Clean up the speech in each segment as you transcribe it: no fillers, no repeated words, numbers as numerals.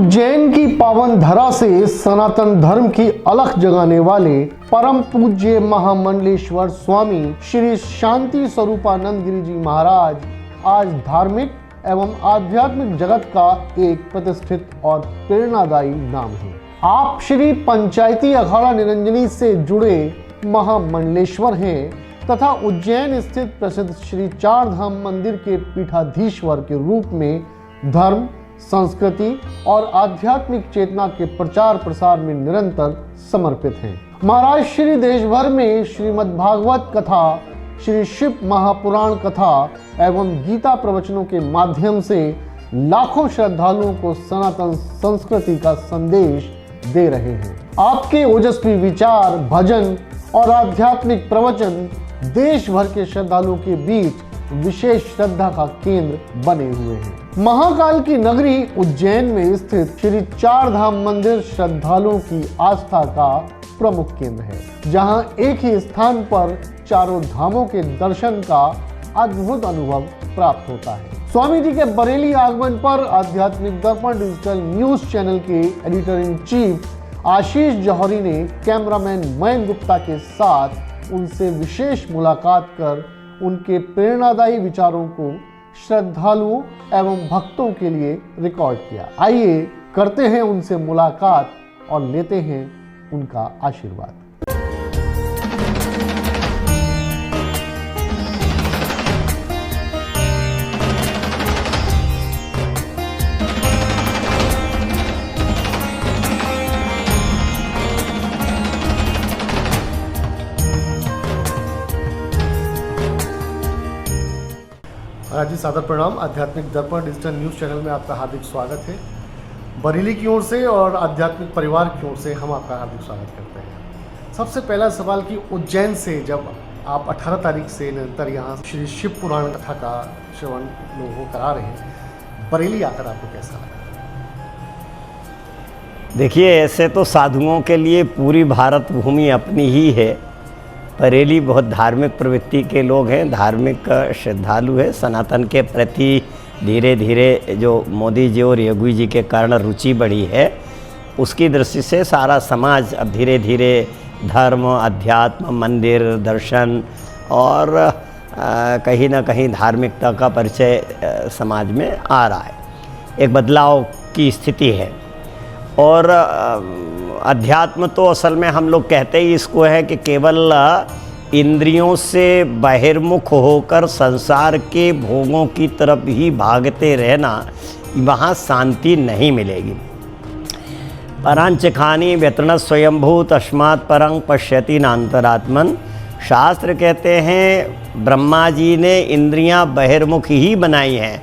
उज्जैन की पावन धरा से सनातन धर्म की अलख जगाने वाले परम पूज्य महामंडलेश्वर स्वामी श्री शांति स्वरूपानंद गिरी जी महाराज आज धार्मिक एवं आध्यात्मिक जगत का एक प्रतिष्ठित और प्रेरणादायी नाम है। आप श्री पंचायती अखाड़ा निरंजनी से जुड़े महामंडलेश्वर हैं तथा उज्जैन स्थित प्रसिद्ध श्री चार धाम मंदिर के पीठाधीश्वर के रूप में धर्म, संस्कृति और आध्यात्मिक चेतना के प्रचार प्रसार में निरंतर समर्पित हैं। महाराज श्री देश भर में श्रीमद् भागवत कथा, श्री शिव महापुराण कथा एवं गीता प्रवचनों के माध्यम से लाखों श्रद्धालुओं को सनातन संस्कृति का संदेश दे रहे हैं। आपके ओजस्वी विचार, भजन और आध्यात्मिक प्रवचन देश भर के श्रद्धालुओं के बीच विशेष श्रद्धा का केंद्र बने हुए हैं। महाकाल की नगरी उज्जैन में स्थित श्री चार धाम मंदिर श्रद्धालुओं की आस्था का प्रमुख केंद्र है, जहां एक ही स्थान पर चारों धामों के दर्शन का अद्भुत अनुभव प्राप्त होता है। स्वामी जी के बरेली आगमन पर आध्यात्मिक दर्पण डिजिटल न्यूज चैनल के एडिटर इन चीफ आशीष जौहरी ने कैमरामैन मयंक गुप्ता के साथ उनसे विशेष मुलाकात कर उनके प्रेरणादायी विचारों को श्रद्धालुओं एवं भक्तों के लिए रिकॉर्ड किया। आइए करते हैं उनसे मुलाकात और लेते हैं उनका आशीर्वाद। महाराज जी, सादर प्रणाम। आध्यात्मिक दर्पण डिजिटल न्यूज़ चैनल में आपका हार्दिक स्वागत है। बरेली की ओर से और आध्यात्मिक परिवार की ओर से हम आपका हार्दिक स्वागत करते हैं। सबसे पहला सवाल कि उज्जैन से जब आप 18 तारीख से निरंतर यहाँ श्री शिव पुराण कथा का श्रवण लोगों करा रहे हैं, बरेली आकर आपको कैसा लगा? देखिए, ऐसे तो साधुओं के लिए पूरी भारत भूमि अपनी ही है। बरेली बहुत धार्मिक प्रवृत्ति के लोग हैं, धार्मिक श्रद्धालु है। सनातन के प्रति धीरे धीरे जो मोदी जी और योगी जी के कारण रुचि बढ़ी है, उसकी दृष्टि से सारा समाज अब धीरे धीरे धर्म, अध्यात्म, मंदिर, दर्शन और कहीं ना कहीं धार्मिकता का परिचय समाज में आ रहा है। एक बदलाव की स्थिति है। और अध्यात्म तो असल में हम लोग कहते ही इसको है कि केवल इंद्रियों से बहिर्मुख होकर संसार के भोगों की तरफ ही भागते रहना, वहाँ शांति नहीं मिलेगी। परांच खानी व्यतन स्वयंभू तस्मात् परं पश्यति नान्तरात्मन। शास्त्र कहते हैं ब्रह्मा जी ने इंद्रियां बहिर्मुख ही बनाई हैं।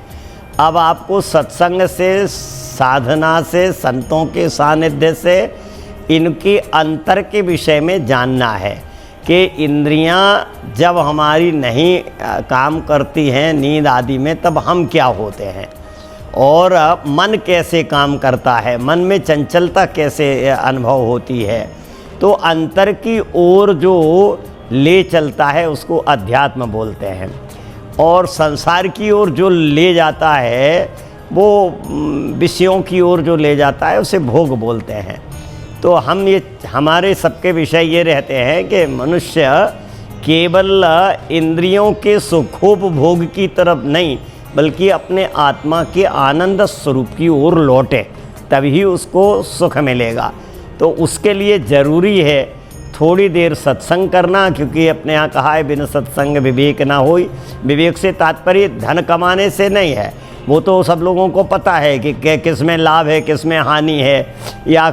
अब आपको सत्संग से, साधना से, संतों के सानिध्य से इनके अंतर के विषय में जानना है कि इंद्रियां जब हमारी नहीं काम करती हैं नींद आदि में, तब हम क्या होते हैं और मन कैसे काम करता है, मन में चंचलता कैसे अनुभव होती है। तो अंतर की ओर जो ले चलता है उसको अध्यात्म बोलते हैं, और संसार की ओर जो ले जाता है, वो विषयों की ओर जो ले जाता है, उसे भोग बोलते हैं। तो हमारे सबके विषय ये रहते हैं कि मनुष्य केवल इंद्रियों के सुखोपभोग की तरफ नहीं, बल्कि अपने आत्मा के आनंद स्वरूप की ओर लौटे, तभी उसको सुख मिलेगा। तो उसके लिए ज़रूरी है थोड़ी देर सत्संग करना, क्योंकि अपने यहाँ कहा है बिन सत्संग विवेक ना होई। विवेक से तात्पर्य धन कमाने से नहीं है, वो तो सब लोगों को पता है कि किस में लाभ है, किस में हानि है, या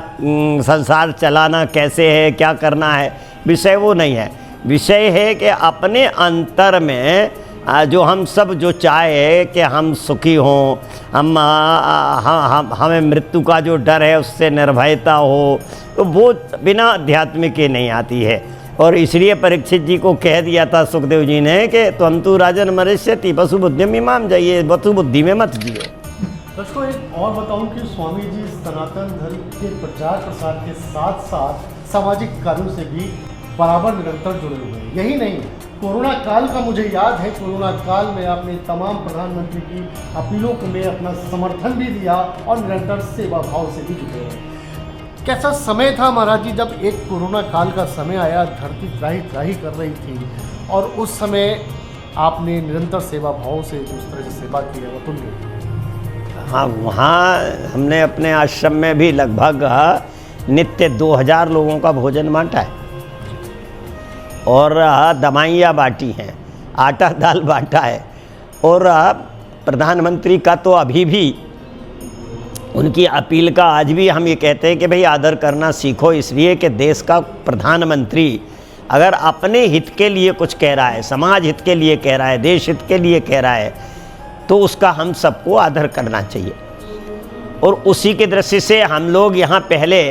संसार चलाना कैसे है, क्या करना है, विषय वो नहीं है। विषय है कि अपने अंतर में जो हम सब जो चाहे कि हम सुखी हों, हमें मृत्यु का जो डर है उससे निर्भयता हो, तो वो बिना अध्यात्म के नहीं आती है। और इसलिए परीक्षित जी को कह दिया था सुखदेव जी ने कि तुम तो राजन मनुष्यति पशु बुद्धि में इमाम जाइए, वसु बुद्धि में मत जियो। दोस्तों, एक और बताऊं कि स्वामी जी सनातन धर्म के प्रचार प्रसार के साथ साथ सामाजिक कार्यों से भी बराबर निरंतर जुड़े हुए हैं। यही नहीं, कोरोना काल का मुझे याद है, कोरोना काल में आपने तमाम प्रधानमंत्री की अपीलों को में अपना समर्थन भी दिया और निरंतर सेवा भाव से भी जुटे रहे। कैसा समय था महाराज जी जब एक कोरोना काल का समय आया, धरती त्राही त्राही कर रही थी और उस समय आपने निरंतर सेवा भाव से जिस तरह से सेवा की है वो तुल्य। हाँ, वहाँ हमने अपने आश्रम में भी लगभग नित्य 2000 लोगों का भोजन बांटा है और दवाइयाँ बांटी हैं, आटा दाल बांटा है। और प्रधानमंत्री का तो अभी भी उनकी अपील का आज भी हम ये कहते हैं कि भाई आदर करना सीखो, इसलिए कि देश का प्रधानमंत्री अगर अपने हित के लिए कुछ कह रहा है, समाज हित के लिए कह रहा है, देश हित के लिए कह रहा है, तो उसका हम सबको आदर करना चाहिए। और उसी के दृष्टि से हम लोग यहाँ पहले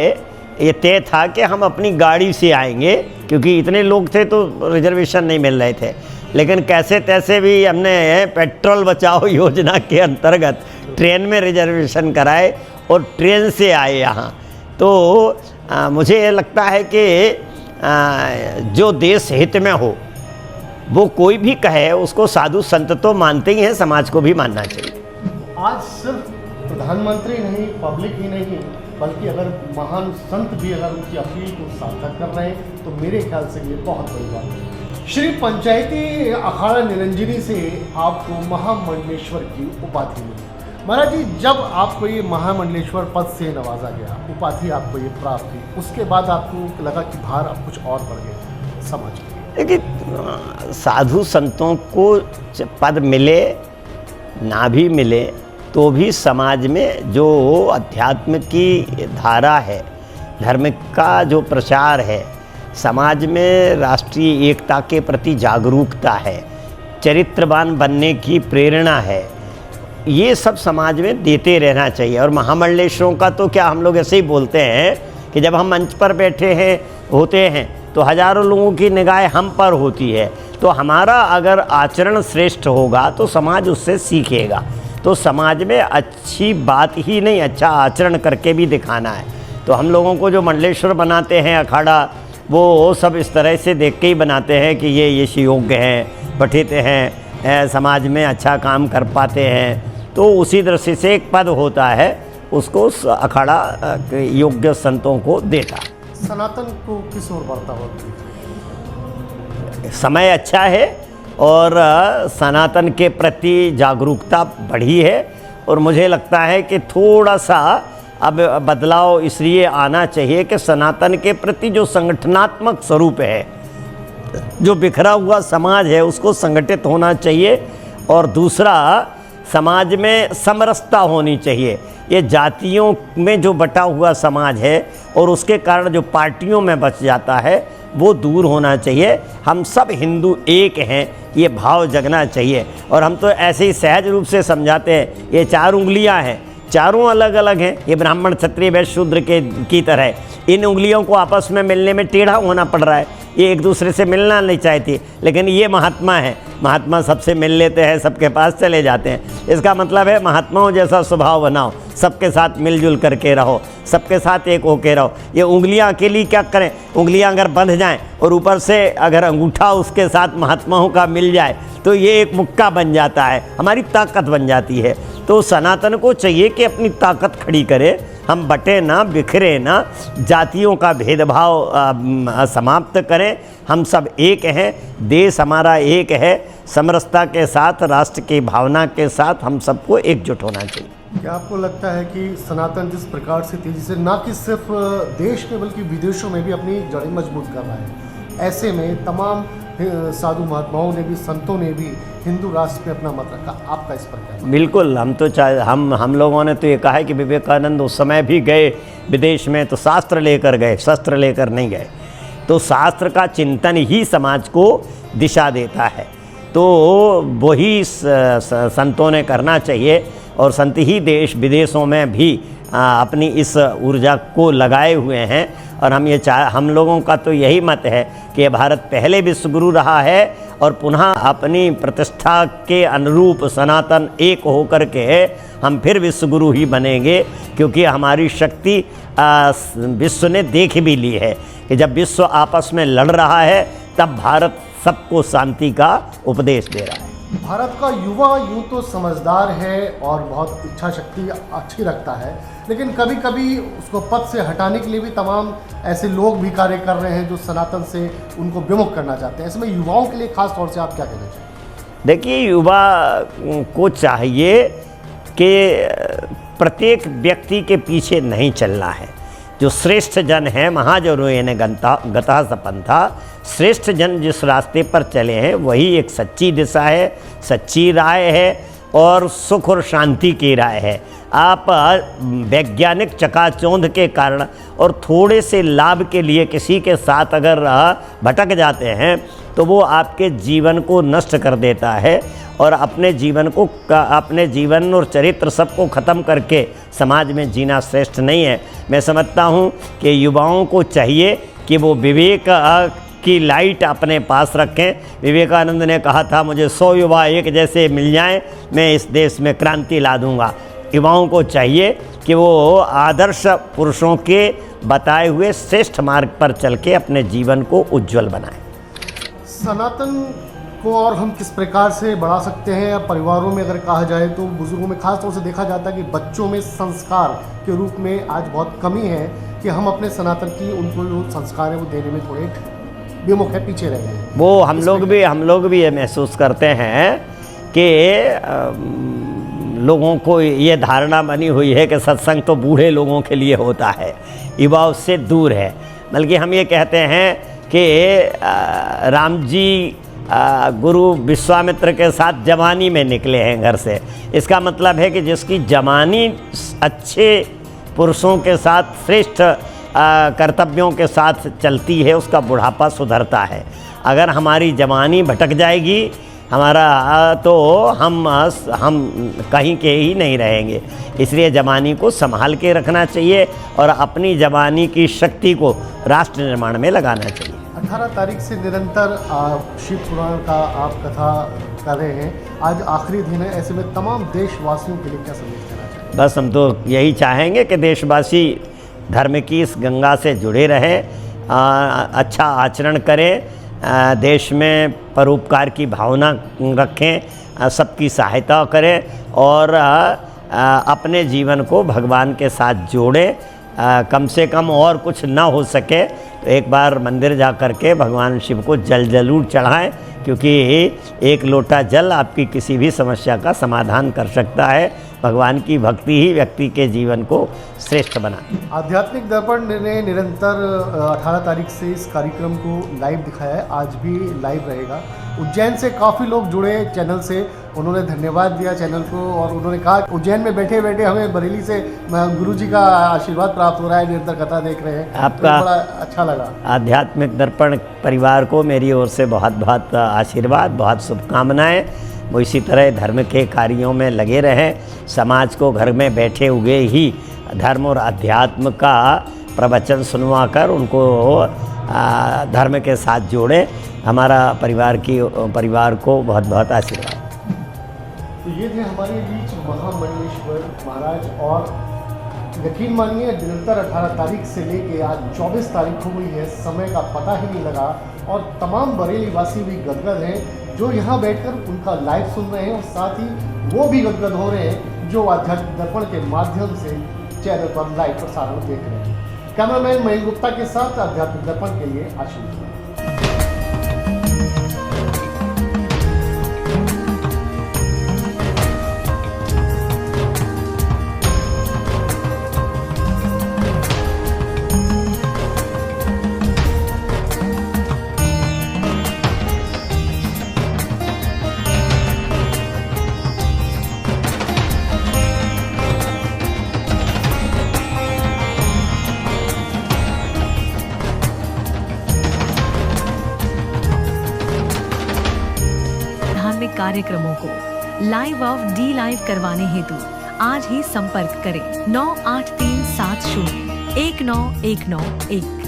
ये तय था कि हम अपनी गाड़ी से आएंगे, क्योंकि इतने लोग थे तो रिजर्वेशन नहीं मिल रहे थे। लेकिन कैसे तैसे भी हमने पेट्रोल बचाओ योजना के अंतर्गत ट्रेन में रिजर्वेशन कराए और ट्रेन से आए यहाँ। तो मुझे ये लगता है कि जो देश हित में हो वो कोई भी कहे, उसको साधु संत तो मानते ही हैं, समाज को भी मानना चाहिए। आज सिर्फ प्रधानमंत्री नहीं, पब्लिक ही नहीं, बल्कि अगर महान संत भी अगर उनकी अपील को सार्थक कर रहे हैं तो मेरे ख्याल से ये बहुत बड़ी बात है। श्री पंचायती अखाड़ा निरंजनी से आपको महामंडलेश्वर की उपाधि मिली। महाराज जी, जब आपको ये महामंडलेश्वर पद से नवाजा गया, उपाधि आपको ये प्राप्त हुई, उसके बाद आपको लगा कि भार अब कुछ और बढ़ गया समाज के? देखिए, साधु संतों को पद मिले ना भी मिले तो भी समाज में जो अध्यात्म की धारा है, धर्म का जो प्रचार है, समाज में राष्ट्रीय एकता के प्रति जागरूकता है, चरित्रवान बनने की प्रेरणा है, ये सब समाज में देते रहना चाहिए। और महामंडलेश्वरों का तो क्या, हम लोग ऐसे ही बोलते हैं कि जब हम मंच पर बैठे होते हैं तो हजारों लोगों की निगाह हम पर होती है। तो हमारा अगर आचरण श्रेष्ठ होगा तो समाज उससे सीखेगा। तो समाज में अच्छी बात ही नहीं, अच्छा आचरण करके भी दिखाना है। तो हम लोगों को जो मंडलेश्वर बनाते हैं अखाड़ा, वो सब इस तरह से देख के ही बनाते हैं कि ये योग्य हैं, पठित हैं, समाज में अच्छा काम कर पाते हैं। तो उसी दृष्टि से एक पद होता है, उसको अखाड़ा योग्य संतों को देता। सनातन को किस ओर बढ़ता हुआ? समय अच्छा है और सनातन के प्रति जागरूकता बढ़ी है और मुझे लगता है कि थोड़ा सा अब बदलाव इसलिए आना चाहिए कि सनातन के प्रति जो संगठनात्मक स्वरूप है, जो बिखरा हुआ समाज है, उसको संगठित होना चाहिए। और दूसरा, समाज में समरसता होनी चाहिए। ये जातियों में जो बटा हुआ समाज है और उसके कारण जो पार्टियों में बच जाता है, वो दूर होना चाहिए। हम सब हिंदू एक हैं, ये भाव जगना चाहिए। और हम तो ऐसे ही सहज रूप से समझाते हैं, ये 4 उंगलियां हैं, चारों अलग अलग हैं, ये ब्राह्मण क्षत्रिय वैश्य शूद्र की तरह। इन उंगलियों को आपस में मिलने में टेढ़ा होना पड़ रहा है, ये एक दूसरे से मिलना नहीं चाहती, लेकिन ये महात्मा है, महात्मा सबसे मिल लेते हैं, सबके पास चले जाते हैं। इसका मतलब है महात्माओं जैसा स्वभाव बनाओ, सबके साथ मिलजुल करके रहो, सबके साथ एक होके रहो। ये उंगलियां अकेली क्या करें, उंगलियां अगर बंध जाएं और ऊपर से अगर अंगूठा उसके साथ महात्माओं का मिल जाए तो ये एक मुक्का बन जाता है, हमारी ताकत बन जाती है। तो सनातन को चाहिए कि अपनी ताकत खड़ी करे, हम बटे ना, बिखरे ना, जातियों का भेदभाव समाप्त करें। हम सब एक हैं, देश हमारा एक है, समरसता के साथ, राष्ट्र की भावना के साथ हम सबको एकजुट होना चाहिए। क्या आपको लगता है कि सनातन जिस प्रकार से तेजी से ना कि सिर्फ देश में बल्कि विदेशों में भी अपनी जड़ें मजबूत कर रहा है, ऐसे में तमाम साधु महात्माओं ने भी, संतों ने भी हिंदू राष्ट्र में अपना मत रखा, आपका इस पर क्या? बिल्कुल, हम लोगों ने तो ये कहा है कि विवेकानंद उस समय भी गए विदेश में तो शास्त्र लेकर गए, शस्त्र लेकर नहीं गए। तो शास्त्र का चिंतन ही समाज को दिशा देता है, तो वही संतों ने करना चाहिए। और संत ही देश विदेशों में भी अपनी इस ऊर्जा को लगाए हुए हैं। और हम लोगों का तो यही मत है कि भारत पहले विश्वगुरु रहा है और पुनः अपनी प्रतिष्ठा के अनुरूप सनातन एक होकर के हम फिर विश्वगुरु ही बनेंगे, क्योंकि हमारी शक्ति विश्व ने देख भी ली है कि जब विश्व आपस में लड़ रहा है तब भारत सबको शांति का उपदेश दे रहा है। भारत का युवा यूं तो समझदार है और बहुत इच्छा शक्ति अच्छी रखता है, लेकिन कभी कभी उसको पद से हटाने के लिए भी तमाम ऐसे लोग भी कार्य कर रहे हैं जो सनातन से उनको विमुख करना चाहते हैं। इसमें युवाओं के लिए खास तौर से आप क्या कहना चाहिए? देखिए, युवा को चाहिए कि प्रत्येक व्यक्ति के पीछे नहीं चलना है। जो श्रेष्ठ जन है, महाजनों ने गतः सपंथा, श्रेष्ठ जन जिस रास्ते पर चले हैं वही एक सच्ची दिशा है, सच्ची राय है और सुख और शांति की राय है। आप वैज्ञानिक चकाचौंध के कारण और थोड़े से लाभ के लिए किसी के साथ अगर भटक जाते हैं तो वो आपके जीवन को नष्ट कर देता है और अपने जीवन और चरित्र सबको ख़त्म करके समाज में जीना श्रेष्ठ नहीं है। मैं समझता हूँ कि युवाओं को चाहिए कि वो विवेक की लाइट अपने पास रखें। विवेकानंद ने कहा था, मुझे 100 युवा एक जैसे मिल जाएं, मैं इस देश में क्रांति ला दूंगा। युवाओं को चाहिए कि वो आदर्श पुरुषों के बताए हुए श्रेष्ठ मार्ग पर चल के अपने जीवन को उज्जवल बनाएं। सनातन को और हम किस प्रकार से बढ़ा सकते हैं? या परिवारों में अगर कहा जाए तो बुजुर्गों में खास तौर से देखा जाता है कि बच्चों में संस्कार के रूप में आज बहुत कमी है कि हम अपने सनातन की उनको जो संस्कार है वो देने में थोड़े विमुख है, पीछे रह गए हैं। वो हम लोग भी ये महसूस करते हैं कि लोगों को ये धारणा बनी हुई है कि सत्संग तो बूढ़े लोगों के लिए होता है, युवा उससे दूर है। बल्कि हम ये कहते हैं कि राम जी गुरु विश्वामित्र के साथ जवानी में निकले हैं घर से। इसका मतलब है कि जिसकी जवानी अच्छे पुरुषों के साथ, श्रेष्ठ कर्तव्यों के साथ चलती है, उसका बुढ़ापा सुधरता है। अगर हमारी जवानी भटक जाएगी तो हम कहीं के ही नहीं रहेंगे। इसलिए जवानी को संभाल के रखना चाहिए और अपनी जवानी की शक्ति को राष्ट्र निर्माण में लगाना चाहिए। 18 तारीख से निरंतर शिव पुराण का आप कथा कर रहे हैं, आज आखिरी दिन है, ऐसे में तमाम देशवासियों के लिए क्या संदेश देना चाहिए? बस हम तो यही चाहेंगे कि देशवासी धर्म की इस गंगा से जुड़े रहें, अच्छा आचरण करें, देश में परोपकार की भावना रखें, सबकी सहायता करें और अपने जीवन को भगवान के साथ जोड़ें। कम से कम और कुछ ना हो सके तो एक बार मंदिर जा कर के भगवान शिव को जल जरूर चढ़ाएं, क्योंकि एक लोटा जल आपकी किसी भी समस्या का समाधान कर सकता है। भगवान की भक्ति ही व्यक्ति के जीवन को श्रेष्ठ बनाती है। आध्यात्मिक दर्पण ने निरंतर 18 तारीख से इस कार्यक्रम को लाइव दिखाया है, आज भी लाइव रहेगा। उज्जैन से काफ़ी लोग जुड़े चैनल से, उन्होंने धन्यवाद दिया चैनल को और उन्होंने कहा उज्जैन में बैठे बैठे हमें बरेली से गुरुजी का आशीर्वाद प्राप्त हो रहा है, निरंतर कथा देख रहे हैं। आपका तो बड़ा अच्छा लगा। आध्यात्मिक दर्पण परिवार को मेरी ओर से बहुत बहुत आशीर्वाद, बहुत शुभकामनाएं। वो इसी तरह धर्म के कार्यों में लगे रहें, समाज को घर में बैठे हुए ही धर्म और अध्यात्म का प्रवचन सुनवा कर उनको धर्म के साथ जोड़ें। हमारा परिवार को बहुत बहुत आशीर्वाद। तो ये थे हमारे बीच महामंडलेश्वर महाराज और यकीन मानिए निरंतर 18 तारीख से लेके आज 24 तारीख हो गई है, समय का पता ही नहीं लगा और तमाम बरेली वासी भी गदगद हैं जो यहाँ बैठकर उनका लाइव सुन रहे हैं और साथ ही वो भी गदगद हो रहे हैं जो आध्यात्मिक दर्पण के माध्यम से चैनल पर लाइव प्रसारण देख रहे हैं। कैमरामैन महेंद्र गुप्ता के साथ आध्यात्मिक दर्पण के लिए आशीष। कार्यक्रमों को लाइव ऑफ डी लाइव करवाने हेतु आज ही संपर्क करें 9837019191।